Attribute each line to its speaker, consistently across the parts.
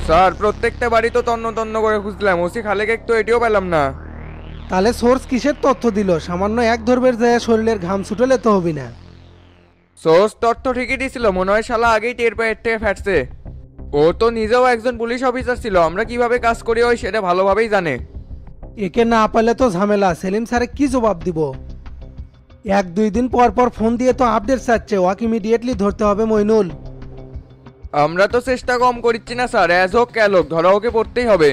Speaker 1: Sir প্রত্যেকটা বাড়ি তো তন্ন তন্ন করে খুঁজলাম, ওসি খালেক তো এটিও পেলাম না।
Speaker 2: তাহলে সোর্স কিসের তথ্য দিল? সামান্য এক ধরবের যায় শরীরের ঘাম ছুটলে তো হবি না।
Speaker 1: সোর্স তথ্য ঠিকই দিছিল, মনে হয় শালা আগেই টের পেয়ে এর থেকে ফ্যাটছে। ও তো নিজেও একজন পুলিশ অফিসার ছিল, আমরা কিভাবে কাজ করি ওই সেটা ভালোভাবেই জানে।
Speaker 2: একে না পারলে তো ঝামেলা। সেলিম স্যারে কি জবাব দিব? এক দুই দিন পর পর ফোন দিয়ে তো আপডেট চাচ্ছে, ওয়াকে ইমিডিয়েটলি ধরতে হবে মইনুল।
Speaker 1: আমরা তো চেষ্টা কম করছি না স্যার, অ্যাজ হোক ক্যালোক ধরা ওকে পড়তেই হবে।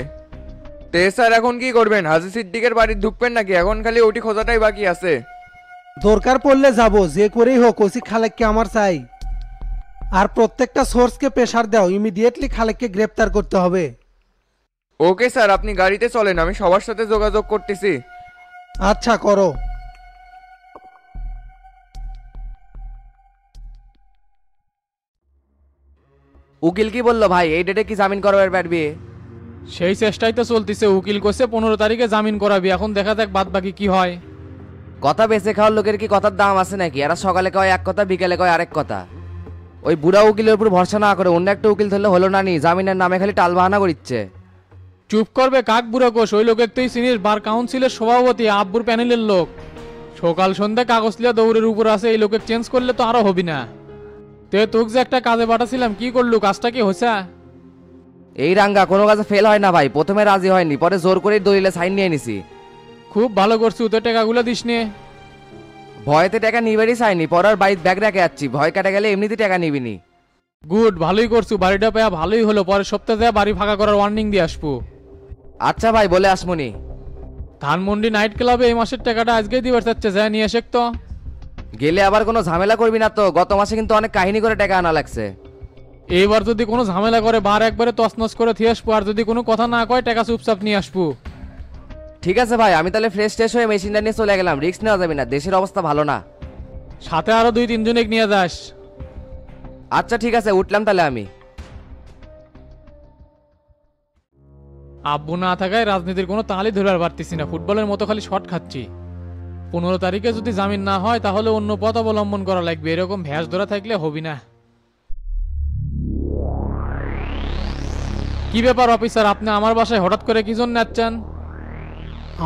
Speaker 1: তে স্যার এখন কি করবেন? হাজি সিদ্দিকের বাড়ি ঢুকবেন নাকি? এখন খালি ওটি খোঁজাটাই বাকি আছে।
Speaker 2: দরকার পড়লে যাব, যে করেই হোক ওসি খালেককে আমার চাই। আর প্রত্যেকটা সোর্সকে প্রেশার দাও, ইমিডিয়েটলি খালেককে গ্রেপ্তার করতে হবে।
Speaker 1: ওকে স্যার, আপনি গাড়িতে চলেন, আমি সবার সাথে যোগাযোগ করতেছি।
Speaker 2: আচ্ছা করো।
Speaker 3: উকিল কি বললো ভাই, এই ডেটে কি জামিন করাবার পারবি?
Speaker 4: সেই চেষ্টাই তো চলতিছে। উকিল করছে 15 তারিখে জামিন করাবি, এখন দেখা যাক বাদ বাকি কি হয়।
Speaker 3: কথা বেঁচে খাওয়ার লোকের কি কথার দাম আছে নাকি? এরা সকালে কয় এক কথা, বিকেলে কয় আরেক কথা। ওই বুড়া উকিলের উপর ভরসা না করে অন্য একটা উকিল ধরলে হলো না নি? জামিনের নামে খালি টালবাহানা করিচ্ছে।
Speaker 4: চুপ করবে কাক বুড়ো কোষ? ওই লোকের তুই চিনিস? বার কাউন্সিলের সভাপতি, আব্বুর প্যানেলের লোক। সকাল সন্ধ্যা কাগজ লিয়া দৌড়ের উপর আছে। এই লোকের চেঞ্জ করলে তো আরো হবি না। তোকে যে একটা কাজে পাঠাছিলাম, কি করলু? কাজটা কি হয়েছে?
Speaker 3: এই রাঙ্গা কোনো কাজে ফেল হয় না ভাই। প্রথমে রাজি হয়নি, পরে জোর করেই দলিলে সাইন নিয়ে নিছি।
Speaker 4: খুব ভালো করছু, তোর টাকাগুলো দিস নে।
Speaker 3: ভয়তে টাকা নিবারই চাইনি, পরের বাড়ির ব্যাগ রেখে যাচ্ছি। ভয় কাটা গেলে এমনিতে টাকা নিবিনি।
Speaker 4: গুড, ভালোই করছু। বাড়িটা পেয়া ভালোই হলো। পরের সপ্তাহে যা বাড়ি ফাঁকা করার ওয়ার্নিং দিয়ে আসবো।
Speaker 3: আচ্ছা ভাই, বলে আসমনি।
Speaker 4: ধানমন্ডি নাইট ক্লাবে এই মাসের টাকাটা আজকেই দিবার চাচ্ছে, যা নিয়ে এসে তো।
Speaker 3: গেলে আবার কোনো ঝামেলা করবি না তো? গত মাসে কিন্তু অনেক কাহিনী করে টাকা আনা লাগছে।
Speaker 4: এইবার যদি কোনো ঝামেলা করে বার একবারে তছনছ করে থিয়ে আসবো। আর যদি কোনো কথা না কয় টাকা চুপচাপ নিয়ে আসবো।
Speaker 3: ঠিক আছে ভাই, আমি তাহলে ফ্রেশ ট্রেশ হয়ে মেশিনটা নিয়ে চলে গেলাম। রিস্ক নেওয়া যাবে না, দেশের অবস্থা ভালো না।
Speaker 4: সাথে আরো 2-3 জনে নিয়ে যাস।
Speaker 3: আচ্ছা ঠিক আছে, উঠলাম তাহলে আমি।
Speaker 4: আব্বু না থাকায় রাজনীতির কোনো তালই ধরবার পারতেছি না। ফুটবলের মতো খালি শট খাচ্ছি। 15 তারিখে যদি জামিন না হয় তাহলে অন্য পথ অবলম্বন করা লাগবে। এরকম ভ্যাস ধরা থাকলে হবি না। কি ব্যাপার অফিসার, আপনি আমার বাসায় হঠাৎ করে কি জন্য যাচ্ছেন?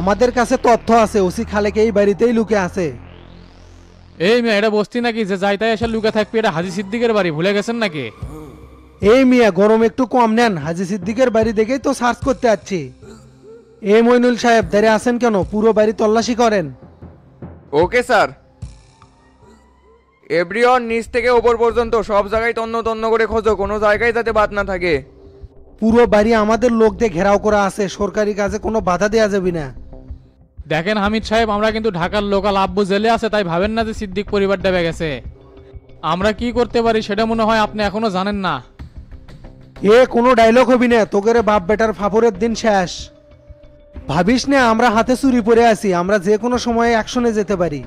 Speaker 2: আমাদের কাছে তথ্য আছে, ওসি খালেক এই বাড়িতেই লুকে আছে।
Speaker 4: এই মেয়ে, এটা বসতি নাকি যে যাই তাই এসে লুকে থাকবে? এটা হাজি সিদ্দিকের বাড়ি, ভুলে গেছেন নাকি?
Speaker 2: এই মিয়া গরম একটু কম নেন, হাজি সিদ্দিকের বাড়ি দেখেই তো সার্চ করতে যাচ্ছি। এই মইনুল সাহেব দাঁড়িয়ে আছেন কেন? পুরো বাড়ি তল্লাশি করেন।
Speaker 1: Okay sir. এভরিওয়ান নিচ থেকে ওপর পর্যন্ত সব জায়গায় তন্ন তন্ন করে খোঁজো, কোনো জায়গায় যাতে বাদ না থাকে।
Speaker 2: পুরো বাড়ি আমাদের লোক দিয়ে ঘেরাও করা আছে, সরকারি কাজে কোনো বাধা দেওয়া যাবে না।
Speaker 4: দেখেন হামিদ সাহেব, আমরা কিন্তু ঢাকার লোকাল। আব্বু জেলে আছে, তাই ভাবেন না যে সিদ্দিক পরিবার ডেবে গেছে। আমরা কি করতে পারি সেটা মনে হয় আপনি এখনো জানেন না।
Speaker 2: এ কোনো ডায়লগ হবি না, তোকের বাপ বেটার ফাফরের দিন শেষ। ভাবিস না আমরা হাতে চুরি পরে আছি, আমরা যে কোনো সময়ে অ্যাকশনে যেতে পারি।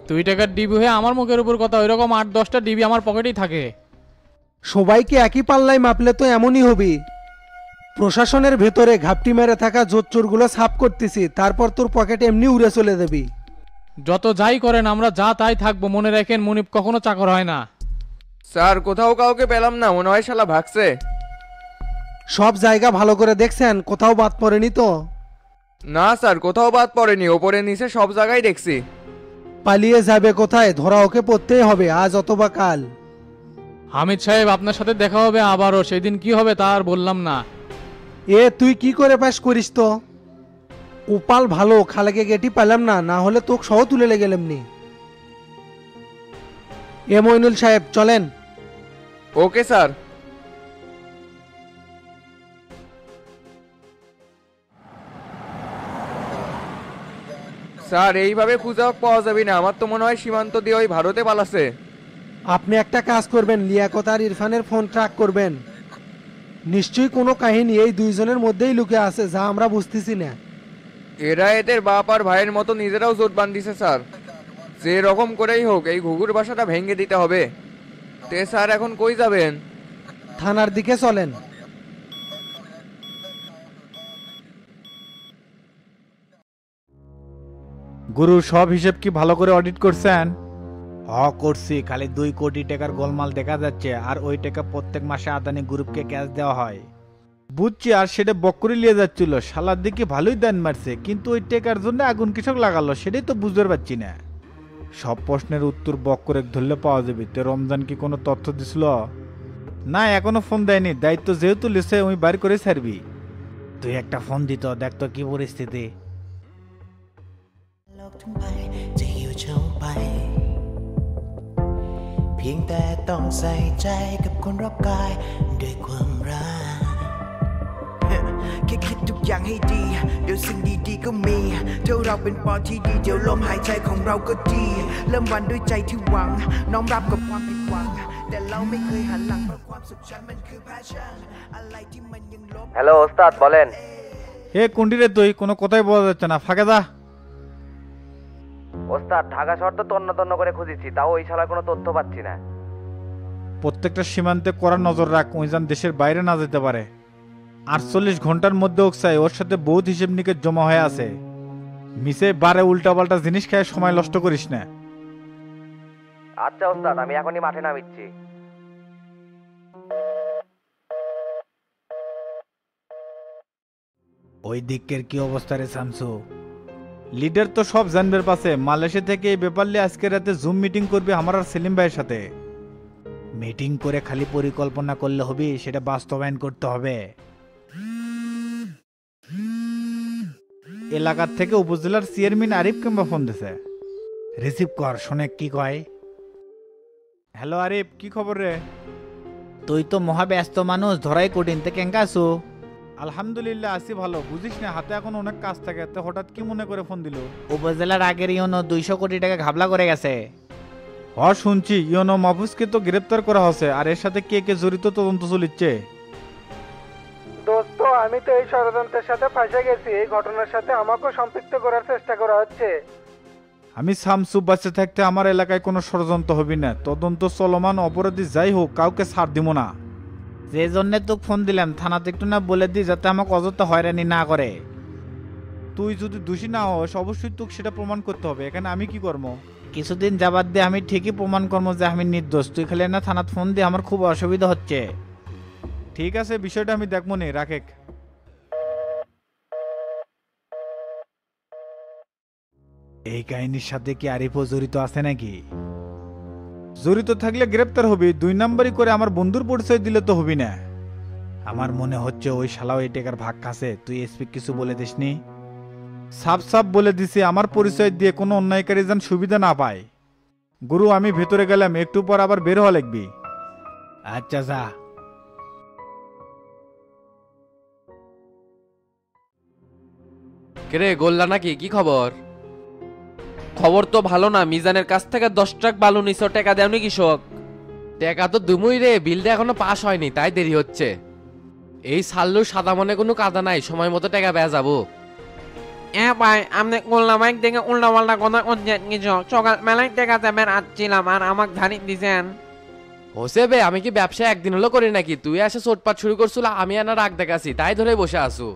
Speaker 4: 2 টাকার ডিবি হয়ে আমার মুখের উপর কথা। ওইরকম 8-10টা ডিবি আমার পকেটেই থাকে।
Speaker 2: সবাইকে একই পাল্লায় মাপলে তো এমনই হবি। প্রশাসনের ভেতরে ঘাপটি মেরে থাকা জোচ্চোরগুলো সাফ করতেছি, তারপর তোর পকেটে এমনি উড়ে চলে দেবি।
Speaker 4: যত যাই করেন আমরা যা তাই থাকবো। মনে রাখেন, মুনিপ কখনো চাকর হয় না।
Speaker 1: স্যার কোথাও কাউকে পেলাম না, মনে হয় শালা ভাগছে।
Speaker 2: সব জায়গা ভালো করে দেখছেন? কোথাও বাদ পড়েনি তো?
Speaker 1: না স্যার, কোথাও বাদ পড়েনি, ওপরে নিচে সব জায়গায় দেখছি।
Speaker 2: পালিয়ে যাবে কোথায়? ধরা ওকে পড়তেই হবে, আজ অথবা কাল।
Speaker 4: হামিদ সাহেব, আপনার সাথে দেখা হবে আবারও। সেই দিন কি হবে তা আর বললাম না।
Speaker 2: এ তুই কি করে পাস করিস তো? উপাল ভালো, খালেকে গেটি পেলাম না, না হলে তোকে সহ তুলে লেগেলেমনি। এ মইনুল সাহেব চলেন।
Speaker 1: Okay sir. স্যার এইভাবে খুঁজে পাওয়া যাবে না, আমার তো মনে হয় সীমান্ত দিয়ে ওই ভারতে পালাছে।
Speaker 2: আপনি একটা কাজ করবেন, লিয়াকত আর ইরফানের ফোন ট্র্যাক করবেন। নিশ্চয়ই কোনো কাহিনী এই দুইজনের মধ্যেই লুকে আছে, যা আমরা বুঝতেছি না।
Speaker 1: এরা এদের বাপ আর ভাইয়ের মতো নিজেরাও জোট বান্ধিছে স্যার। যে রকম করেই হোক এই ঘুঘুর বাসাটা ভেঙে দিতে হবে। তে স্যার এখন কই যাবেন?
Speaker 2: থানার দিকে চলেন।
Speaker 5: গুরু, সব হিসেব কি ভালো করে অডিট করছেন?
Speaker 6: করছি। খালি 2 কোটি টাকার গোলমাল দেখা যাচ্ছে, আর ওই টাকা প্রত্যেক মাসে আদানি গ্রুপকে ক্যাশ দেওয়া হয়।
Speaker 5: বুঝছি, আর সেটা বক্করি নিয়ে যাচ্ছিল, শালার দিকে ভালোই দান মারছে, কিন্তু ওই টেকার জন্য আগুন কৃষক লাগালো সেটাই তো বুঝতে পারছি না। সব প্রশ্নের উত্তর বক্করে ধরলে পাওয়া যাবে। তো রমজান কি কোনো তথ্য দিছিল? না, এখনো ফোন দেয়নি। দায়িত্ব যেহেতু লিসে ওই বাইর করে ছাড়বি। তুই একটা ফোন দিত, দেখ তো কি পরিস্থিতি।
Speaker 7: โลกทั้งใบจะหิวเฉาไปเพียงแต่ต้องใส่ใจกับคนรอบกายด้วยความรักแค่คิดทุกอย่างให้ดีเดี๋ยวสิ่งดีๆก็มีถ้าเราเป็นปอที่ดีเดี๋ยวลมหายใจของเราก็ดีเริ่มวันด้วยใจที่หวังน้อมรับกับความผิดหวังแต่เราไม่เคยหันหลังเพราะความสุขฉันมันคือ passion อะไรที่มันยังลบ
Speaker 3: হ্যালো ওস্তাদ বলেন।
Speaker 5: এ কুন্ডিরে তুই কোনো কথাই বলা যাচ্ছে না, ফাঁকে যা।
Speaker 3: ওস্তাদ ঢাকা শহর তো তন্ন তন্ন করে খুঁজেছি, তাও ওই শালার কোনো তথ্য পাচ্ছি না।
Speaker 5: প্রত্যেকটা সীমান্তে কড়া নজর রাখ, ওই যেন দেশের বাইরে না যেতে পারে। 48 ঘন্টার মধ্যে ওকসাই ওর সাথে বহুত হিসেব নিকেশ জমা হয়ে আছে। মিসে বারে উল্টাপাল্টা জিনিস খেয়ে সময় নষ্ট করিস না।
Speaker 3: আচ্ছা ওস্তাদ, আমি এখনই মাঠে নামিচ্ছি।
Speaker 6: ওই দিকের কি অবস্থা রে শামসু?
Speaker 5: লিডার তো সব জানবার পাশে। মালয়েশিয়া থেকে এই ব্যাপার নিয়ে আজকে রাতে জুম মিটিং করবে আমার আর সেলিম ভাইয়ের সাথে।
Speaker 6: মিটিং করে খালি পরিকল্পনা করলে হবে, সেটা বাস্তবায়ন করতে হবে।
Speaker 5: এলাকার থেকে উপজেলার চেয়ারম্যান আরিফ কিংবা ফোন দিছে।
Speaker 6: রিসিভ কর, শোনে কি কয়।
Speaker 5: হ্যালো আরিফ, কি খবর রে?
Speaker 6: তুই তো মহা ব্যস্ত মানুষ, ধরাই কঠিন, তে কেঙ্কা আছো?
Speaker 5: আলহামদুলিল্লাহ আছি ভালো। বুঝিস না, হাতে এখন অনেক কাজ থাকে, তো হঠাৎ কি মনে করে ফোন দিল?
Speaker 6: উপজেলার আগের ইউনো 200 কোটি টাকা ঘাবলা করে গেছে।
Speaker 5: শুনছি ইউনো মাহফুজকে তো গ্রেপ্তার করা হয়েছে, আর এর সাথে কে কে জড়িত তদন্ত চলিচ্ছে।
Speaker 2: দোস্ত, আমি তো এই ষড়যন্ত্রের সাথে ফাঁসে গেছি। এই ঘটনার সাথে আমাকেও সম্পৃক্ত করার চেষ্টা করা হচ্ছে।
Speaker 5: আমি শামসু বাঁচে থাকতে আমার এলাকায় কোনো ষড়যন্ত্র হবি না। তদন্ত চলমান, অপরাধী যাই হোক কাউকে ছাড় দিব না।
Speaker 6: যে জন্য তোকে ফোন দিলাম, থানাতে একটু না বলে দি যাতে আমাকে অযথা হয়রানি না করে।
Speaker 5: তুই যদি দোষী না হস অবশ্যই তোকে সেটা প্রমাণ করতে হবে। এখানে আমি কি করব?
Speaker 6: কিছুদিন যাবাদ দিয়ে আমি ঠিকই প্রমাণ করবো যে আমি নির্দোষ। তুই খালি না থানাত ফোন দিয়ে, আমার খুব অসুবিধা হচ্ছে।
Speaker 5: ঠিক আছে, বিষয়টা আমি দেখবো নি, রাখেক।
Speaker 6: এই কাহিনীর সাথে কি আরিফও জড়িত আছে নাকি?
Speaker 5: জড়িত থাকলে গ্রেপ্তার হবি, 2 নম্বরই করে আমার বন্ধুর পরিচয় দিলে তো হবি না।
Speaker 6: আমার মনে হচ্ছে ওই শালাও এই টাকার ভাগ খাসে। তুই এসপি কিছু বলে দিসনি?
Speaker 5: সাফ সাফ বলে দিছি, আমার পরিচয় দিয়ে কোনো অন্যায়কারী যেন সুবিধা না পায়। গুরু, আমি ভেতরে গেলাম, একটু পর আবার বের হওয়া লাগবি।
Speaker 6: আচ্ছা যা।
Speaker 8: কে রে, গোল্লা নাকি? কি খবর? খবর তো ভালো না। মিজানের কাছ থেকে 10 ট্রাক বালু নিছো, টাকা দেওনি কৃষক?
Speaker 3: টাকা তো দুমুই রে, বিলটা এখনো পাস হয়নি, তাই দেরি হচ্ছে। এই সাল্লু সাদা মনে কোনো কাদা নাই, সময় মতো টাকা বেয়া যাবো।
Speaker 8: ভাই, আপনি গোল্লা মাইক দেখে উল্টা পাল্টা কথা করছেন কৃষক। সকাল মেলায় টাকা দেবেন আসছিলাম, আর আমাকে ধানি দিছেন।
Speaker 3: হোসে বে, আমি কি ব্যবসা একদিন হলো করি নাকি? তুই এসে চোটপাট শুরু করছিল, আমি আনা রাগ দেখাছি, তাই ধরে বসে আসু।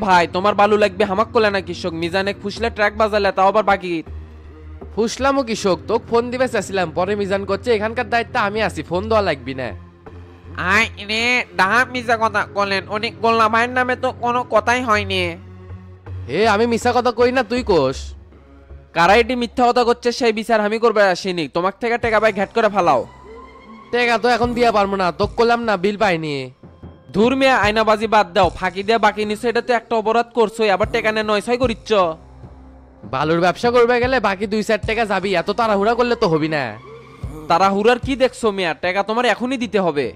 Speaker 8: ভাই, তোমার বালু লাগবে হামাক করলে না কৃষক? মিজানে ফুসলে ট্রাক বাজালে, তাও আবার বাকি।
Speaker 3: ফুসলামও কৃষক, তোকে ফোন দিবে চাইছিলাম, পরে মিজান করছে এখানকার দায়িত্ব আমি আছি, ফোন দেওয়া লাগবি না।
Speaker 8: আয় রে, ডাহা মিজা কথা বলেন। অনেক গোল্লা ভাইয়ের নামে তো কোনো কথাই হয়নি।
Speaker 3: আমি মিশা কথা কই না, তুই কোস।
Speaker 8: কারা এটি মিথ্যা কথা করছে সেই বিচার আমি করবে আসিনি। তোমার থেকে টাকা পাই ঘ্যাট করে ফালাও।
Speaker 3: টাকা তো এখন দিয়া পারবো না, তোকে করলাম না, বিল পাইনি।
Speaker 8: ধুর মেয়ে, আয়নাবাজি বাদ দাও। ফাঁকি দিয়ে বাকি নিছো, এটা তো একটা অপরাধ করছো। আবার টাকা নিয়ে 900 করিচ্ছ।
Speaker 3: বালুর ব্যবসা করবে গেলে বাকি 2-4 টাকা যাবি, এত তাড়াহুড়া করলে তো হবি না।
Speaker 8: তারা হুরার কি দেখছো মেয়া? টাকা তোমার এখনই দিতে হবে।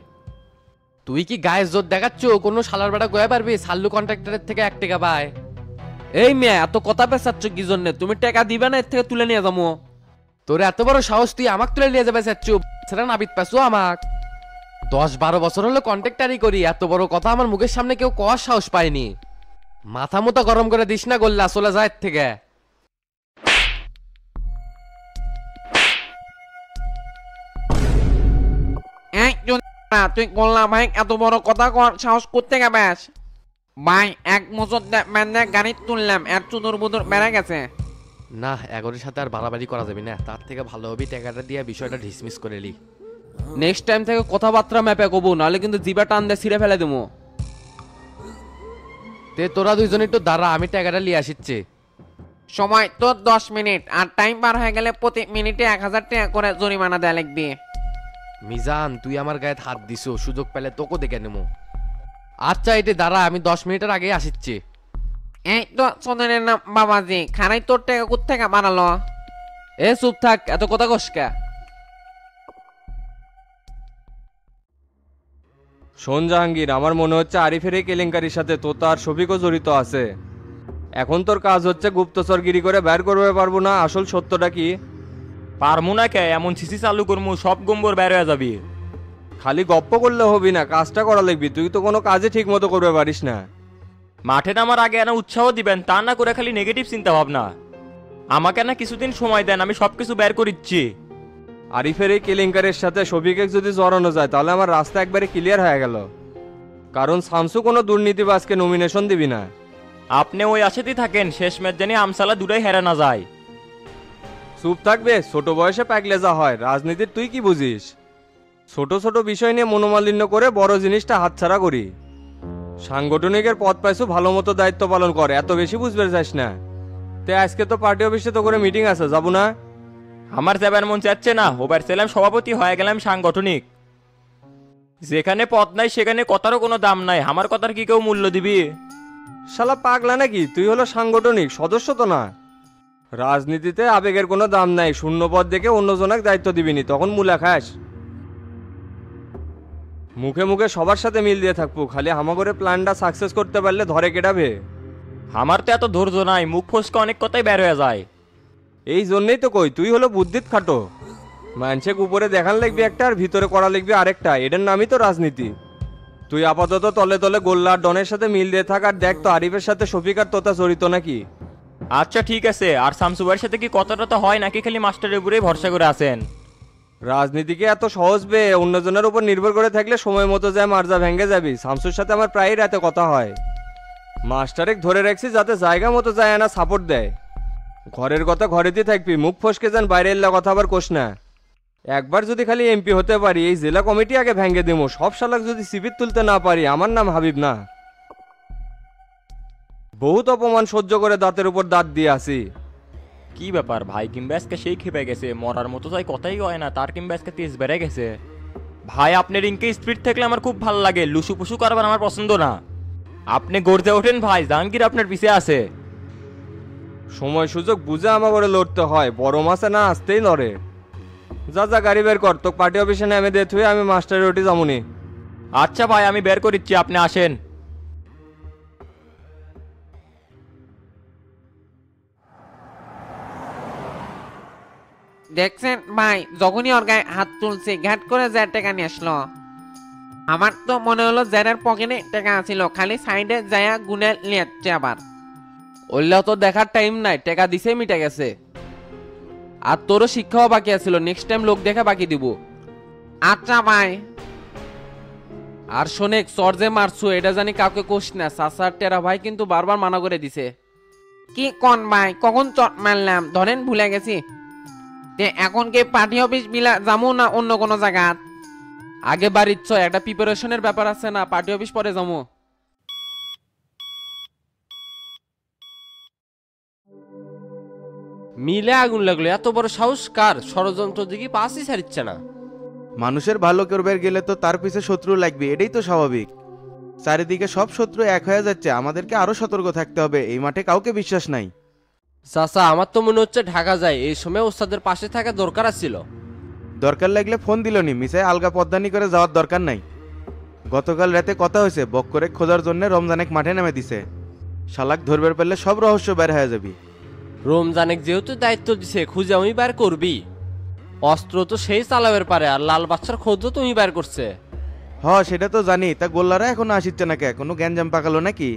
Speaker 3: তুই কি গায়ের জোর দেখাচ্ছ? কোনো শালার বেটা গয়া পারবি? সাল্লু কন্ট্রাক্টরের থেকে 1 টাকা পায়।
Speaker 8: মেয়া, এত কথা পেঁচাচ্ছ কি জন্য? তুমি টাকা দিবে না, এর থেকে তুলে নিয়ে যাবো।
Speaker 3: তোর এত বড় সাহস, তুই আমাক তুলে নিয়ে যাবে চাচ্ছু? সেটা নাবিদ পাইছো আমাক? 10-12 বছর হলো কন্ট্রাক্টারই করি, এত বড় কথা আমার মুখের সামনে কেউ কওয়ার সাহস পায়নি। মাথা মতো গরম করে দিস না গোল্লা, চলে যায় এর থেকে।
Speaker 8: তুই গোল্লা ভাই এত বড় কথা কর সাহস করতে গেবাস? ভাই, 1 বছর গাড়ি তুললাম, এর চুদুর বুদুর বেড়ে গেছে।
Speaker 3: না, এগোর সাথে আর বাড়াবাড়ি করা যাবে না, তার থেকে ভালো হবে টাকাটা দিয়ে বিষয়টা ডিসমিস করে লি।
Speaker 8: নেক্সট টাইম থেকে কথাবার্তা ম্যাপে কবো, নাহলে কিন্তু জিবা টান দিয়ে ছিঁড়ে ফেলে দেবো।
Speaker 3: তে তোরা দুইজন একটু দাঁড়া, আমি টাকাটা নিয়ে আসিচ্ছি।
Speaker 8: সময় তো 10 মিনিট, আর টাইম পার হয়ে গেলে প্রতি মিনিটে 1000 টাকা করে জরিমানা দেয়া লাগবে।
Speaker 3: মিজান, তুই আমার গায়ে হাত দিস, সুযোগ পেলে তোকে দেখে নেবো। আচ্ছা এটি দাঁড়া, আমি 10 মিনিটের আগেই আসিচ্ছি।
Speaker 8: এই তো সোনানের নাম বাবাজি, খানাই তোর টাকা কোত্থেকে বানালো?
Speaker 3: এ চুপ থাক, এত কথা কসকা।
Speaker 1: শোন জাহাঙ্গীর, আমার মনে হচ্ছে আরিফের এই কেলেঙ্কারির সাথে তোতা আর শফিকও জড়িত আছে। এখন তোর কাজ হচ্ছে গুপ্তচরগিরি করে বের করবে পারবো না আসল সত্যটা কি।
Speaker 9: পারমু না কে, এমন সিসি চালু করমু সব গম্বর বের হয়ে যাবি।
Speaker 1: খালি গপ্প করলে হবি না, কাজটা করা লাগবি। তুই তো কোনো কাজে ঠিক মতো করবে পারিস না।
Speaker 9: মাঠে নামার আগে এনা উৎসাহ দিবেন, তা না করে খালি নেগেটিভ চিন্তা ভাবনা। আমাকে না কিছুদিন সময় দেন, আমি সবকিছু বের করিচ্ছি।
Speaker 1: আরিফের এই কেলেঙ্কারের সাথে শফিকে যদি জড়ানো যায় তাহলে আমার রাস্তা একবারে ক্লিয়ার হয়ে গেল। কারণ শামসু কোনো দুর্নীতিবাজকে নমিনেশন দিবি না।
Speaker 9: আপনি ওই আশাতেই থাকেন, শেষ ম্যাচ জানি আমসালা দুটাই হেরে না যায়।
Speaker 1: চুপ থাকবে, ছোট বয়সে প্যাকলে যা হয়। রাজনীতির তুই কি বুঝিস? ছোট ছোট বিষয় নিয়ে মনোমালিন্য করে বড় জিনিসটা হাতছাড়া করি। সাংগঠনিকের পদ পাইছো, ভালো মতো দায়িত্ব পালন করে, এত বেশি বুঝবে চাস না। তে আজকে তো পার্টি অফিসে তো করে মিটিং আছে, যাবো না?
Speaker 9: আমার যাবার মন চাচ্ছে না, ওবার ছিলাম সভাপতি, হয়ে গেলাম সাংগঠনিক। যেখানে পদ নাই সেখানে কথারও কোনো দাম নাই, আমার কথার কি কেউ মূল্য দিবি?
Speaker 1: শালা পাগলা নাকি? তুই হলো সাংগঠনিক সদস্য তো না। রাজনীতিতে আবেগের কোনো দাম নাই। শূন্য পদ দেখে অন্যজনকে দায়িত্ব দিবিনি, তখন মূলা খাস। মুখে মুখে সবার সাথে মিল দিয়ে থাকবো, খালি হামাগরে প্ল্যানটা সাকসেস করতে পারলে ধরে কেটাবে।
Speaker 9: আমার তো এত ধৈর্য নাই, মুখ ফসকে অনেক কথাই বের হয়ে যায়।
Speaker 1: এই জন্যই তো কই তুই হলো বুদ্ধিত খাটো। মানুষের উপরে দেখান লিখবি একটা আর ভিতরে করা লিখবি আরেকটা, এটার নামই তো রাজনীতি। তুই আপাতত তলে তলে গোল্লা আর ডনের সাথে মিল দিয়ে থাক, আর দেখ তো আরিফের সাথে শফিক আর তোতা জড়িত নাকি।
Speaker 9: আচ্ছা ঠিক আছে, আর শামসু ভাইয়ের সাথে কি কথাটা তো হয় নাকি খালি মাস্টারের উপরেই ভরসা করে আছেন?
Speaker 1: রাজনীতিকে এত সহজ বে অন্যজনের উপর নির্ভর করে থাকলে সময় মতো যায় মার্জা ভেঙে যাবি। শামসুর সাথে আমার প্রায়ই রাতে কথা হয়। মাস্টারেক ধরে রাখছি যাতে জায়গা মতো যায় না সাপোর্ট দেয়। ঘরের কথা ঘরেতেই থাকবি, মুখ ফসকে যান, বাইরে এল্লা কথা আবার কোষ না। একবার যদি খালি এমপি হতে পারি, এই জেলা কমিটি আগে ভেঙে দেবো। সব শালাক যদি সিবির তুলতে না পারি, আমার নাম হাবিব না। বহুত অপমান সহ্য করে দাঁতের উপর দাঁত দিয়ে আসি।
Speaker 9: কি ব্যাপার ভাই, কিংবা আজকে সেই খেপে গেছে, মরার মতো তাই কথাই হয় না, তার কিংবা আজকে তেজ বেড়ে গেছে। ভাই আপনার ইনকে স্পিড থাকলে আমার খুব ভালো লাগে, লুসু পুসু করবার আমার পছন্দ না। আপনি গড়তে ওঠেন ভাই, জাহাঙ্গীর আপনার পিছে আছে।
Speaker 1: সময় সুযোগ বুঝে আমাকে লড়তে হয়, বড় মাছে না আসতেই নড়ে। যা যা গাড়ি বের কর, তো পার্টি অফিসে নেমে দিয়ে থুয়ে আমি মাস্টারের রুটি যামুনি।
Speaker 9: আচ্ছা ভাই, আমি বের করিচ্ছি, আপনি আসেন।
Speaker 8: দেখছেন ভাই, যখনই ওর গায়ে হাত তুলছে ঘাট করে জ্যার টাকা নিয়ে আসলো। আমার তো মনে হলো জ্যারের পকেটে টাকা ছিল, খালি সাইডে যায়া গুনে লিয়াচ্ছে আবার।
Speaker 3: ওইলা তো দেখার টাইম নাই, টাকা দিছে মিটে গেছে। আর তোরও শিক্ষাও বাকি আছিল, নেক্সট টাইম লোক দেখা বাকি দিব।
Speaker 8: আচ্ছা ভাই।
Speaker 3: আর শোনেক, চর যে মারছো এটা জানি কাউকে কোষ না, সাসার টেরা ভাই কিন্তু বারবার মানা করে দিছে।
Speaker 8: কি কোন ভাই, কখন চট মারলাম ধরেন, ভুলে গেছি। তে এখন কি পার্টি অফিস বিলা যাবো না অন্য কোনো জায়গা?
Speaker 3: আগে বাড়িচ্ছ, একটা প্রিপারেশনের ব্যাপার আছে না, পার্টি অফিস পরে যাবো। মিলে আগুন লাগলো, এত বড় সাহস কার? ষড়যন্ত্র দিকে পাশই ছাড়িচ্ছে না।
Speaker 10: মানুষের ভালো করবার গেলে তো তার পিছে শত্রু লাগবে, এটাই তো স্বাভাবিক। চারিদিকে সব শত্রু এক হয়ে যাচ্ছে, আমাদেরকে আরো সতর্ক থাকতে হবে। এই মাঠে কাউকে বিশ্বাস নাই।
Speaker 3: চাচা, আমার তো মনে হচ্ছে ঢাকা যায়, এই সময় ওস্তাদের পাশে থাকা দরকার ছিল।
Speaker 10: দরকার লাগলে ফোন দিলনি, মিসাই আলগা পদ্মানি করে যাওয়ার দরকার নাই। গতকাল রাতে কথা হয়েছে, বক করে খোঁজার জন্য রমজানেক মাঠে নেমে দিছে। শালাক ধরবার পারলে সব রহস্য বের হয়ে যাবি।
Speaker 3: রমজানেক যেহেতু দায়িত্ব দিছে, খুঁজে আমি বার করবি। অস্ত্র তো সেই চালাবের পারে, আর লাল বাচ্চার খোঁজও তুমি বার করছে।
Speaker 10: হ সেটা তো জানি, তা গোল্লারা এখনো আসিচ্ছে না কে? কোনো গ্যাঞ্জাম পাকালো নাকি?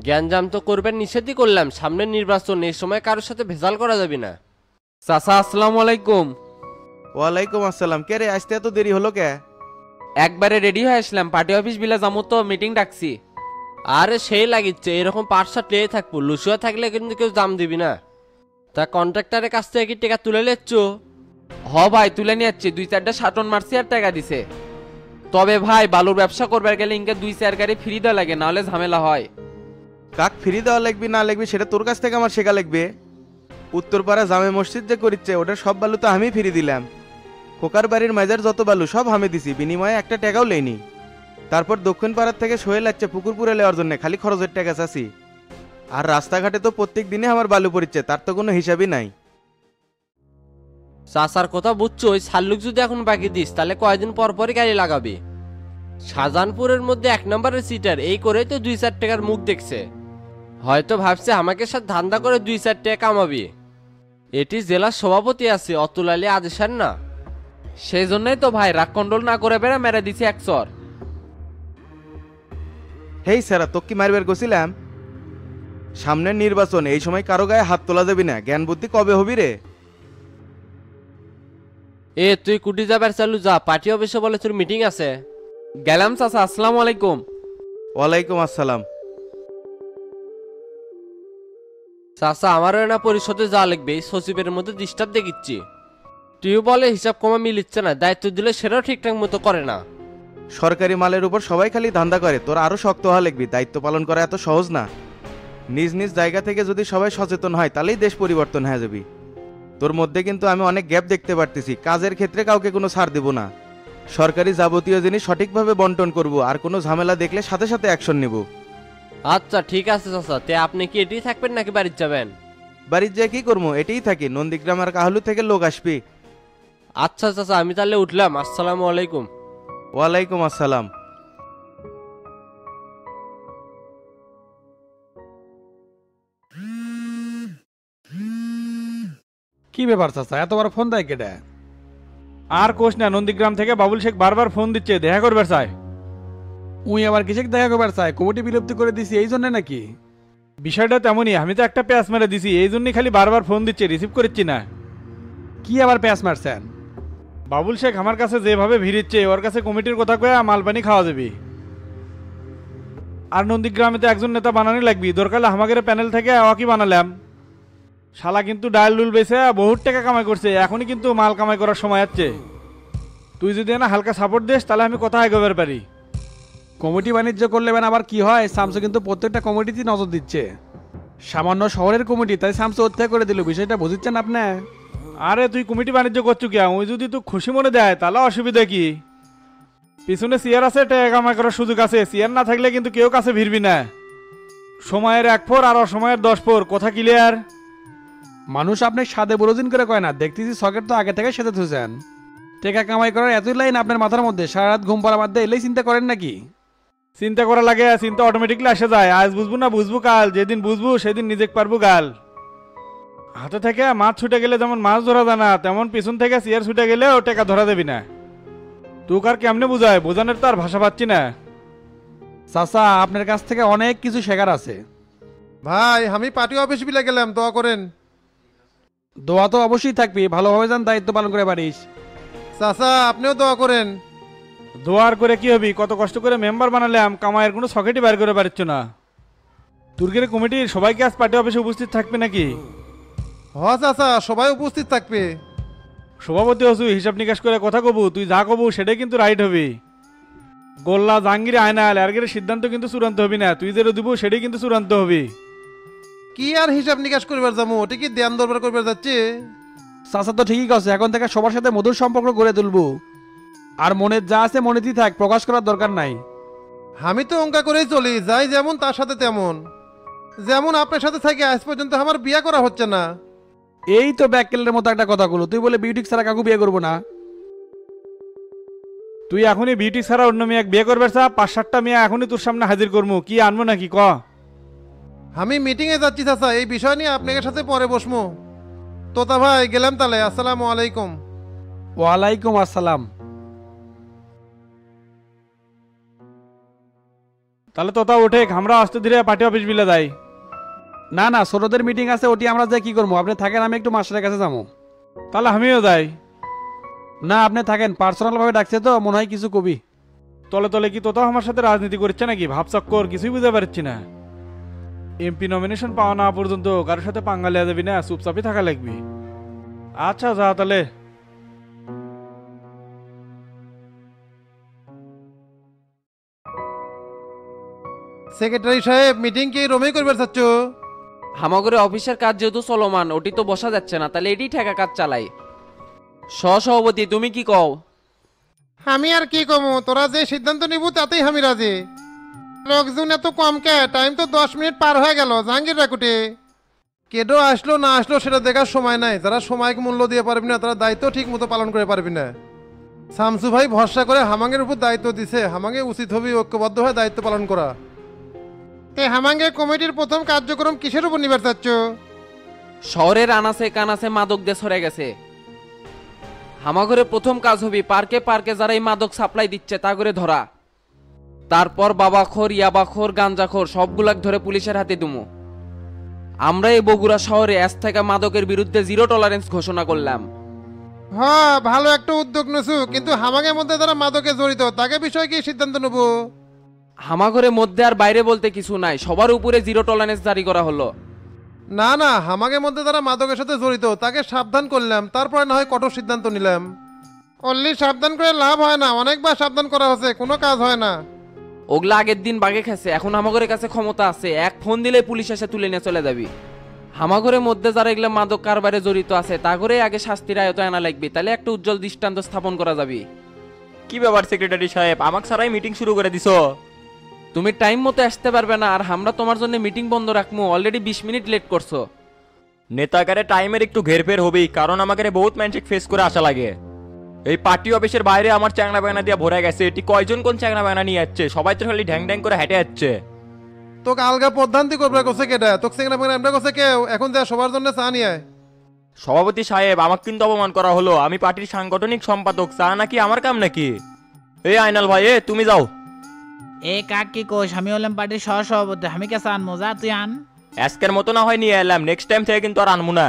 Speaker 3: জ্ঞানজাম তো করবেন নিষেধই করলাম, সামনের নির্বাচন, এই সময় কারোর সাথে ভেজাল করা যাবে না। চাচা আসসালামু আলাইকুম।
Speaker 10: ওয়ালাইকুম আসসালাম। কে রে, আসতে এত দেরি হলো কে?
Speaker 3: একবারে রেডি হয়ে আসলাম, পার্টি অফিস বিলা যাবো তো, মিটিং ডাকছি। আরে সেই লাগিচ্ছে, এরকম পার্টসার্ট নিয়ে থাকবো, লুসুয়া থাকলে কিন্তু কেউ দাম দিবি না। তা কন্ট্রাক্টরের কাছ থেকে কি টাকা তুলে নিচ্ছ? হ ভাই, তুলে নিয়ে যাচ্ছি, 2-4টা শাটন মারছি আর টাকা দিছে। তবে ভাই, বালুর ব্যবসা করবার গেলে ইনকে 2-4 গাড়ি ফ্রি দেওয়া লাগে, নাহলে ঝামেলা হয়।
Speaker 10: কাক ফিরি দেওয়া লাগবি না লাগবি সেটা তোর কাছ থেকে আমার শেখা লাগবে। উত্তরপাড়া জামে মসজিদ যে করিচ্ছে ওটার সব বালু তো আমি ফিরি দিলাম। খোকার বাড়ির মাজার যত বালু সব আমি দিছি, বিনিময়ে একটা টাকাও লেইনি। তারপর দক্ষিণ পাড়ার থেকে সোহেল যাচ্ছে পুকুর পুরে নেওয়ার জন্য, খালি খরচের টাকা চাচ্ছি। আর রাস্তাঘাটে তো প্রত্যেক দিনে আমার বালু পড়িচ্ছে, তার তো কোনো হিসাবই নাই।
Speaker 3: চাচার কথা বুঝছো, ওই শাল্লুক যদি এখন বাকি দিস তাহলে কয়দিন পর পরই গাড়ি লাগাবি। শাহজাহানপুরের মধ্যে 1 নম্বরের সিটার, এই করেই তো 2-4 টাকার মুখ দেখছে। হয়তো ভাবছে আমাকে সাথে ধান্দা করে 2-4 টাকা কামাবি। এটি জেলার সভাপতি আছে অতুল আলী আদেশার না, সেই জন্যই তো ভাই রাগ কন্ট্রোল না করে বেড়া মেরে দিছে এক চর।
Speaker 10: হেই স্যারা, তোকে কি মারবার গেছিলাম? সামনের নির্বাচন, এই সময় কারো গায়ে হাত তোলা যাবি না। জ্ঞান বুদ্ধি কবে হবি রে?
Speaker 3: এ তুই কুটি যাবার চালু যা, পার্টি অফিসে বলে তোর মিটিং আছে। গেলাম চাচা, আসসালামু আলাইকুম।
Speaker 10: ওয়ালাইকুম আসসালাম।
Speaker 3: চাচা আমারও না পরিষদে যা লিখবে, এই সচিবের মধ্যে ডিস্টার্ব দেখিচ্ছি। তুই বলে হিসাব কমা মিলিচ্ছে না, দায়িত্ব দিলে সেটাও ঠিকঠাক মতো করে না।
Speaker 10: সরকারি মালের উপর সবাই খালি ধান্দা করে, তোর আরো শক্ত হওয়া লাগবি। দায়িত্ব পালন করা এত সহজ না। নিজ নিজ জায়গা থেকে যদি সবাই সচেতন হয় তাহলেই দেশ পরিবর্তন হয়ে যাবে। তোর মধ্যে কিন্তু আমি অনেক গ্যাপ দেখতে পারতেছি। কাজের ক্ষেত্রে কাউকে কোনো ছাড় দেব না। সরকারি যাবতীয় জিনিস সঠিকভাবে বন্টন করব, আর কোনো ঝামেলা দেখলে সাথে সাথে অ্যাকশন নেব।
Speaker 3: আচ্ছা ঠিক আছে চাচা, তে আপনি কি এটি থাকবেন নাকি বাড়িতে যাবেন?
Speaker 10: বাড়ির যেয়ে কি করবো, এটাই থাকি। নন্দীগ্রাম আর কাহলু থেকে লোক আসবি।
Speaker 3: আচ্ছা চাচা, আমি তাহলে উঠলাম। আসসালামু আলাইকুম।
Speaker 10: ওয়ালাইকুম আসসালাম।
Speaker 11: কি ব্যাপার চাচা, এতবার ফোন দেয় কেটে?
Speaker 5: আর কোষ না, নন্দীগ্রাম থেকে বাবুল শেখ বারবার ফোন দিচ্ছে, দেখা করবার চাই।
Speaker 11: উই আবার কিসে দেখা করবার চাই? কমিটি বিলুপ্তি করে দিছি এই জন্য নাকি?
Speaker 5: বিষয়টা তেমনই, আমি তো একটা প্যাচ মেরে দিছি, এই জন্যই খালি বারবার ফোন দিচ্ছে, রিসিভ করছি না।
Speaker 11: কি আবার প্যাঁচ মারছেন?
Speaker 5: বাবুল শেখ আমার কাছে যেভাবে ভিড়িচ্ছে, ওর কাছে কমিটির কথা কয়ে মালপানি খাওয়া যাবি। আর নন্দীগ্রামে তো একজন নেতা বানানি লাগবি, দরকার আমাদের প্যানেল থেকে ওয়াকি বানালাম। শালা কিন্তু ডাল ডুল বেছে বহুত টাকা কামাই করছে, এখনই কিন্তু মাল কামাই করার সময় আছে। তুই যদি না হালকা সাপোর্ট দিস তাহলে আমি কথা এগোবার পারি।
Speaker 11: কমিটি বাণিজ্য করলে আবার কি হয়? শামসু কিন্তু প্রত্যেকটা কমিটিতে নজর দিচ্ছে। সামান্য শহরের কমিটি, তাই শামসু হত্যা করে দিল। বিষয়টা বুঝছেন আপনি?
Speaker 5: আরে তুই কমিটি বাণিজ্য করছু কি? ওই যদি তুই খুশি মনে দেয় তাহলে অসুবিধা কি? পিছনে চেয়ার আছে, টাকা কামাই করার সুযোগ আছে। চেয়ার না থাকলে কিন্তু কেউ কাছে ভিড়বি না। সময়ের 1 ফোর আর অসময়ের 10 ফোর, কথা ক্লিয়ার?
Speaker 11: মানুষ আপনি সাদে বড়দিন করে কয় না, দেখতেছি সকেট তো আগে থেকে সেতে থুছেন। টাকা কামাই করার এতই লাইন আপনার মাথার মধ্যে, সারা রাত ঘুম পাড়া বাদ দিয়ে এলেই চিন্তা করেন নাকি?
Speaker 5: চিন্তা করা লাগে, চিন্তা অটোমেটিকলি আসে যায়। আজ বুঝবো না বুঝবো কাল, যেদিন বুঝবো সেদিন নিজে পারবো গাল। হাতে থেকে মাছ ছুটে গেলে যেমন মাছ ধরা যায় না, তেমন পিছন থেকে চেয়ার ছুটে গেলেও টাকা ধরা দেবি না। তোকে আর কেমনে বুঝায়, বোঝানোর তো আর ভাষা পাচ্ছি না।
Speaker 11: চাচা আপনার কাছ থেকে অনেক কিছু শেখার আছে।
Speaker 12: ভাই আমি পার্টি অফিস বিলে গেলাম, দোয়া করেন।
Speaker 11: দোয়া তো অবশ্যই থাকবি, ভালোভাবে যান, দায়িত্ব পালন করে পারিস।
Speaker 12: চাচা আপনিও দোয়া করেন।
Speaker 5: দোয়ার করে কি হবি? কত কষ্ট করে মেম্বার বানালাম, কামাইয়ের কোনো সকেটই বের করে পারছ না। তুর্গের কমিটির সবাইকে আজ পার্টি অফিসে উপস্থিত থাকবে নাকি?
Speaker 12: হ চাচা, সবাই উপস্থিত থাকবে।
Speaker 5: সভাপতি হসু, হিসাব নিকাশ করে কথা কবু। তুই যা কবু সেটাই কিন্তু রাইট হবি। গোল্লা জাহাঙ্গীর আয়নাল এর সিদ্ধান্ত কিন্তু চূড়ান্ত হবি না। তুই যেটা দিব সেটাই কিন্তু চূড়ান্ত হবি।
Speaker 12: কি আর হিসাব নিকাশ করবার যাবো, ওটা কি ধ্যান দরবার করবার যাচ্ছে?
Speaker 11: চাচা তো ঠিকই আছে, এখন থেকে সবার সাথে মধুর সম্পর্ক গড়ে তুলবো। আর মনের যা আছে মনেতেই থাক, প্রকাশ করার দরকার নাই।
Speaker 12: আমি তো অঙ্কা করেই চলি, যাই যেমন তার সাথে তেমন। যেমন আপনার সাথে থাকি আজ পর্যন্ত আমার বিয়ে করা হচ্ছে না।
Speaker 11: এই তো ব্যাককেলের মতো একটা কথা বলো, তুই বলে বিউটি ছাড়া কাকু বিয়ে করবো না।
Speaker 5: তুই এখনই বিউটি ছাড়া অন্য মেয়ে বিয়ে করবে? 5-7টা মেয়ে এখনই তোর সামনে হাজির করবো, কি আনবো নাকি ক?
Speaker 12: আমি মিটিংয়ে যাচ্ছি চাচা, এই বিষয় নিয়ে আপনার সাথে পরে বসমু। তোতা ভাই গেলাম তাহলে, আসসালামু আলাইকুম।
Speaker 11: ওয়ালাইকুম আসসালাম।
Speaker 5: তাহলে তোতা ওঠে, আমরা আস্তে ধীরে পার্টি অফিস বিলে যাই।
Speaker 11: না না, ছোটদের মিটিং আছে, ওটি আমরা যাই কি করবো? আপনি থাকেন, আমি একটু মাস্টারের কাছে যাবো।
Speaker 5: তাহলে আমিও যাই।
Speaker 11: না আপনি থাকেন, পার্সোনাল ভাবে ডাকছে তো, মনে হয় কিছু কবি।
Speaker 5: তলে তলে কি তোতাও আমার সাথে রাজনীতি করছে নাকি? ভাবচক্কর কিছুই বুঝতে পারছি না। এমপি নমিনেশন পাওয়া না পর্যন্ত কারোর সাথে পাঙ্গা লিয়া যাবি না, চুপচাপই থাকা লাগবি। আচ্ছা যা তাহলে।
Speaker 12: সেক্রেটারি সাহেব মিটিং কি রোমেই করবে চাচ্ছ?
Speaker 8: হামাগরে অফিসের কাজ যেহেতু চলমান ওটি তো বসা যাচ্ছে না, তাহলে এটি ঠেকা কাজ চালাই। সহসভাপতি তুমি কি কও?
Speaker 12: আমি আর কি কমু, তোরা যে সিদ্ধান্ত নিব তাতেই আমি রাজি। লোকজন এত কম কে? টাইম তো 10 মিনিট পার হয়ে গেল। জাহাঙ্গীর রাকুটে কেডো আসলো না আসলো সেটা দেখার সময় নাই। যারা সময়কে মূল্য দিয়ে পারবি না তারা দায়িত্ব ঠিক মতো পালন করে পারবি না। শামসু ভাই ভরসা করে হামাঙ্গের উপর দায়িত্ব দিছে, হামাঙ্গে উচিত হবে ঐক্যবদ্ধ হয়ে দায়িত্ব পালন করা। তে হামাঙ্গে কমিটির প্রথম কার্যক্রম কিসের উপর নিবার চাচ্ছ?
Speaker 8: শহরের আনাসে কানাসে মাদক দিয়ে সরে গেছে। হামাগরে প্রথম কাজ হবে পার্কে পার্কে যারা এই মাদক সাপ্লাই দিচ্ছে তা করে ধরা। তারপর বাবাখোর, ইয়াবাখোর, গাঞ্জাখোর সবগুলাক ধরে পুলিশের হাতে দুমু। আমরা এই বগুড়া শহরে আজ থেকে মাদকের বিরুদ্ধে 0 টলারেন্স ঘোষণা করলাম।
Speaker 12: হ্যাঁ, ভালো একটা উদ্যোগ নেছু, কিন্তু হামাঙ্গের মধ্যে যারা মাদকে জড়িত তাকে বিষয়ে কি সিদ্ধান্ত নেব?
Speaker 8: হামাগরে মধ্যে আর বাইরে বলতে কিছু নাই, সবার উপরে 0 টলারেন্স জারি করা হলো।
Speaker 12: না না, হামাঙ্গের মধ্যে যারা মাদকের সাথে জড়িত তাকে সাবধান করলাম, তারপরে না হয় কঠোর সিদ্ধান্ত নিলাম। অনলি সাবধান করে লাভ হয় না, অনেকবার সাবধান করা হচ্ছে, কোনো কাজ হয় না।
Speaker 8: ওগুলা আগের দিন বাগে খেছে, এখন হামাগরের কাছে ক্ষমতা আছে, এক ফোন দিলে পুলিশ এসে তুলে নিয়ে চলে যাবি। হামাগরের মধ্যে যারা এগুলো মাদক কারবারে জড়িত আছে তা করে আগে শাস্তির আয়ত আনা লাগবে, তাহলে একটা উজ্জ্বল দৃষ্টান্ত স্থাপন করা যাবে।
Speaker 9: কি ব্যাপার সেক্রেটারি সাহেব, আমাকে ছাড়াই মিটিং শুরু করে দিছো?
Speaker 8: তুমি টাইম মতো আসতে পারবে না, আর আমরা তোমার জন্য মিটিং বন্ধ রাখবো। অলরেডি 20 মিনিট লেট করছো।
Speaker 9: নেতাকারে টাইমের একটু ঘেরফের হবেই, কারণ আমাকে বহুত ম্যানসিক ফেস করে আসা লাগে। এই পার্টি অফিসের বাইরে আমার চ্যাংড়া ব্যাংনা দিয়ে ভরে গেছে। এটি কয়জন কোন চ্যাংড়া ব্যাংনা নিয়ে যাচ্ছে? সবাই তো খালি ঢ্যাং ঢ্যাং করে হেঁটে যাচ্ছে।
Speaker 12: তোকে আলগা প্রধানতি করবে কোসে কেটা? তোকে সেখানে বেঙ্গা আমরা কোসে কেউ? এখন যা সবার জন্য চা নিয়ে আয়।
Speaker 9: সভাপতি সাহেব, আমাকে কিন্তু অপমান করা হলো। আমি পার্টির সাংগঠনিক সম্পাদক, চা নাকি আমার কাম নাকি? এই আইনাল ভাই, তুমি যাও।
Speaker 6: এ কাক কি কোষ? আমি হলাম পার্টির সহসভাপতি, আমি কে চান মজা তুই আন।
Speaker 9: আজকের মতো না হয় নিয়ে এলাম, নেক্সট টাইম থেকে কিন্তু আর আনবো না।